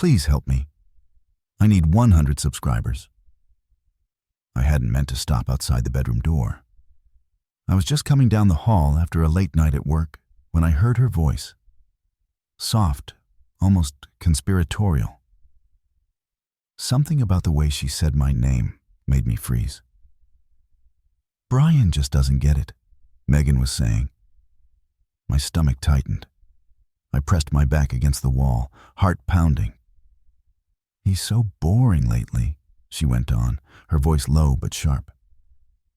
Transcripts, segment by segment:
Please help me. I need 100 subscribers." I hadn't meant to stop outside the bedroom door. I was just coming down the hall after a late night at work when I heard her voice. Soft, almost conspiratorial. Something about the way she said my name made me freeze. "Brian just doesn't get it," Megan was saying. My stomach tightened. I pressed my back against the wall, heart pounding. "He's so boring lately," she went on, her voice low but sharp.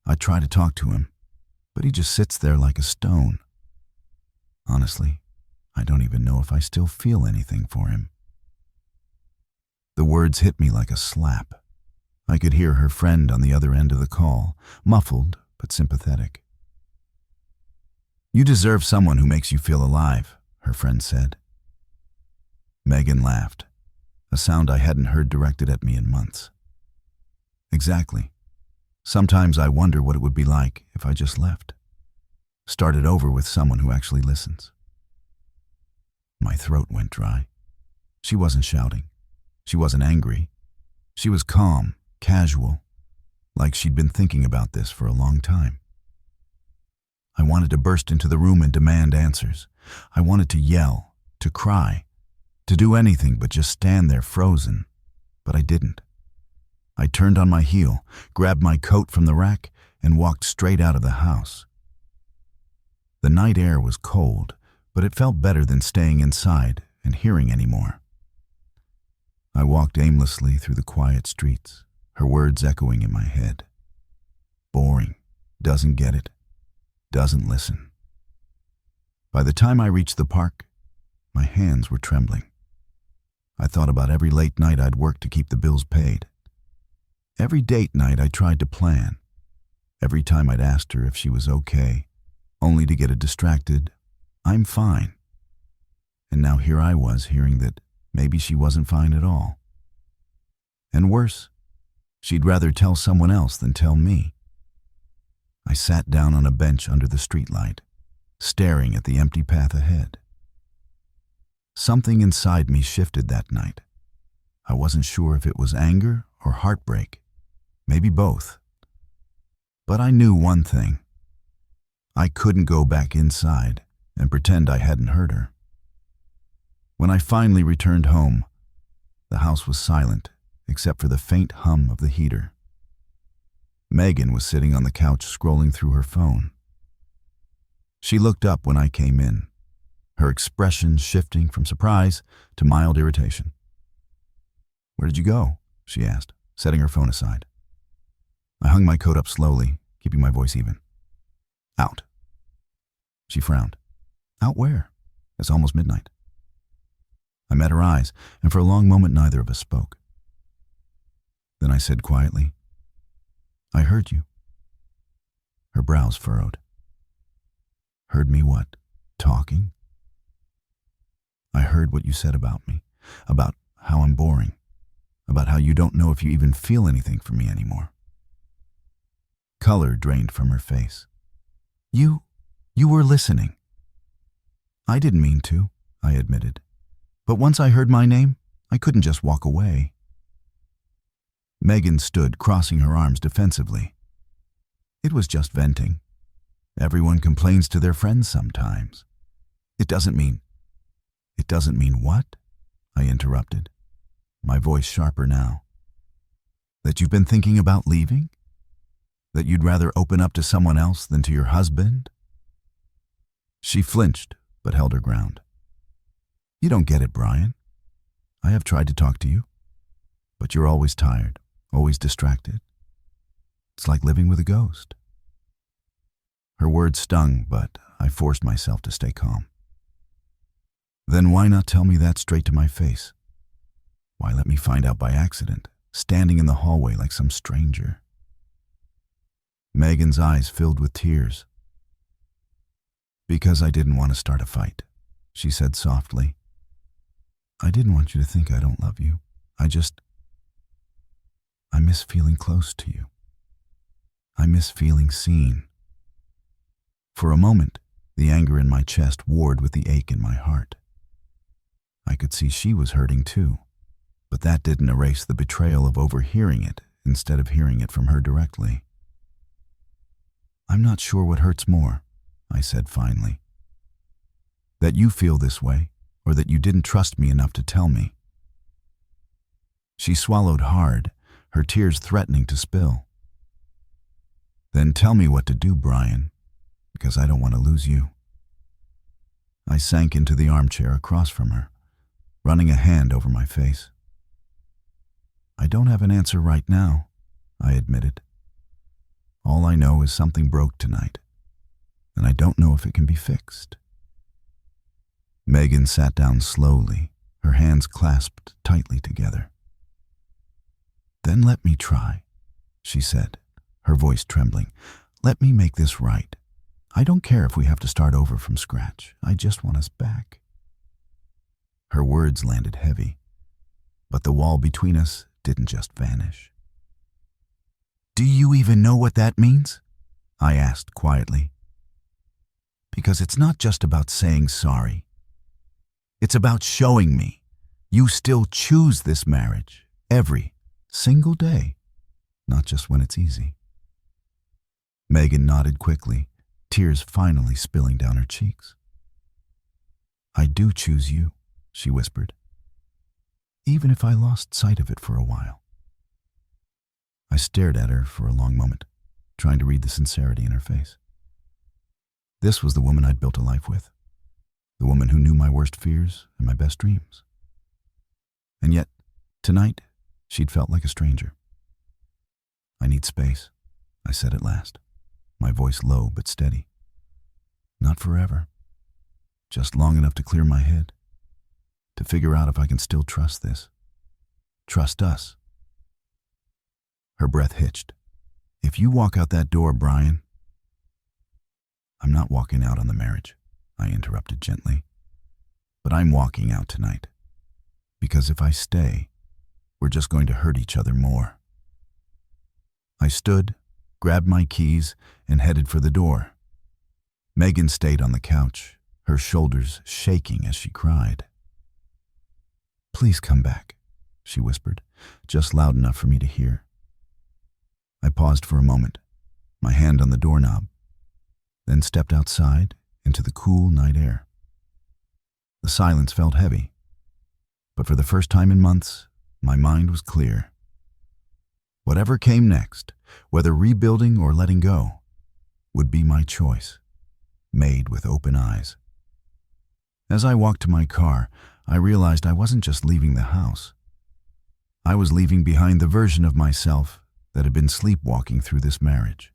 I try to talk to him, but he just sits there like a stone. Honestly, I don't even know if I still feel anything for him. The words hit me like a slap. I could hear her friend on the other end of the call, muffled but sympathetic. "You deserve someone who makes you feel alive," her friend said. Megan laughed, a sound I hadn't heard directed at me in months. Exactly. Sometimes I wonder what it would be like if I just left. Started over with someone who actually listens. My throat went dry. She wasn't shouting. She wasn't angry. She was calm, casual, like she'd been thinking about this for a long time. I wanted to burst into the room and demand answers. I wanted to yell, to cry, to do anything but just stand there frozen, but I didn't. I turned on my heel, grabbed my coat from the rack, and walked straight out of the house. The night air was cold, but it felt better than staying inside and hearing any more. I walked aimlessly through the quiet streets, her words echoing in my head. Boring, doesn't get it, doesn't listen. By the time I reached the park, my hands were trembling. I thought about every late night I'd worked to keep the bills paid. Every date night I tried to plan. Every time I'd asked her if she was okay, only to get a distracted, "I'm fine." And now here I was hearing that maybe she wasn't fine at all. And worse, she'd rather tell someone else than tell me. I sat down on a bench under the streetlight, staring at the empty path ahead. Something inside me shifted that night. I wasn't sure if it was anger or heartbreak, maybe both. But I knew one thing. I couldn't go back inside and pretend I hadn't heard her. When I finally returned home, the house was silent except for the faint hum of the heater. Megan was sitting on the couch scrolling through her phone. She looked up when I came in, her expression shifting from surprise to mild irritation. "Where did you go?" she asked, setting her phone aside. I hung my coat up slowly, keeping my voice even. "Out." She frowned. "Out where? It's almost midnight." I met her eyes, and for a long moment neither of us spoke. Then I said quietly, "I heard you." Her brows furrowed. "Heard me what? Talking?" "I heard what you said about me, about how I'm boring, about how you don't know if you even feel anything for me anymore." Color drained from her face. You were listening." "I didn't mean to," I admitted. "But once I heard my name, I couldn't just walk away." Megan stood, crossing her arms defensively. "It was just venting. Everyone complains to their friends sometimes. It doesn't mean what?" I interrupted, my voice sharper now. "That you've been thinking about leaving? That you'd rather open up to someone else than to your husband?" She flinched, but held her ground. "You don't get it, Brian. I have tried to talk to you, but you're always tired, always distracted. It's like living with a ghost." Her words stung, but I forced myself to stay calm. "Then why not tell me that straight to my face? Why let me find out by accident, standing in the hallway like some stranger?" Megan's eyes filled with tears. "Because I didn't want to start a fight," she said softly. "I didn't want you to think I don't love you. I miss feeling close to you. I miss feeling seen." For a moment, the anger in my chest warred with the ache in my heart. I could see she was hurting too, But that didn't erase the betrayal of overhearing it instead of hearing it from her directly. "I'm not sure what hurts more," I said finally. "That you feel this way, or that you didn't trust me enough to tell me." She swallowed hard, her tears threatening to spill. "Then tell me what to do, Brian, because I don't want to lose you." I sank into the armchair across from her, running a hand over my face. "I don't have an answer right now," I admitted. "All I know is something broke tonight, and I don't know if it can be fixed." Megan sat down slowly, her hands clasped tightly together. "Then let me try," she said, her voice trembling. "Let me make this right. I don't care if we have to start over from scratch. I just want us back." Her words landed heavy, but the wall between us didn't just vanish. "Do you even know what that means?" I asked quietly. "Because it's not just about saying sorry. It's about showing me you still choose this marriage every single day, not just when it's easy." Megan nodded quickly, tears finally spilling down her cheeks. "I do choose you," she whispered, "even if I lost sight of it for a while." I stared at her for a long moment, trying to read the sincerity in her face. This was the woman I'd built a life with, the woman who knew my worst fears and my best dreams. And yet, tonight, she'd felt like a stranger. "I need space," I said at last, my voice low but steady. "Not forever. Just long enough to clear my head, to figure out if I can still trust this. Trust us." Her breath hitched. "If you walk out that door, Brian—" "I'm not walking out on the marriage," I interrupted gently. "But I'm walking out tonight. Because if I stay, we're just going to hurt each other more." I stood, grabbed my keys, and headed for the door. Megan stayed on the couch, her shoulders shaking as she cried. "Please come back," she whispered, just loud enough for me to hear. I paused for a moment, my hand on the doorknob, then stepped outside into the cool night air. The silence felt heavy, but for the first time in months, my mind was clear. Whatever came next, whether rebuilding or letting go, would be my choice, made with open eyes. As I walked to my car, I realized I wasn't just leaving the house. I was leaving behind the version of myself that had been sleepwalking through this marriage.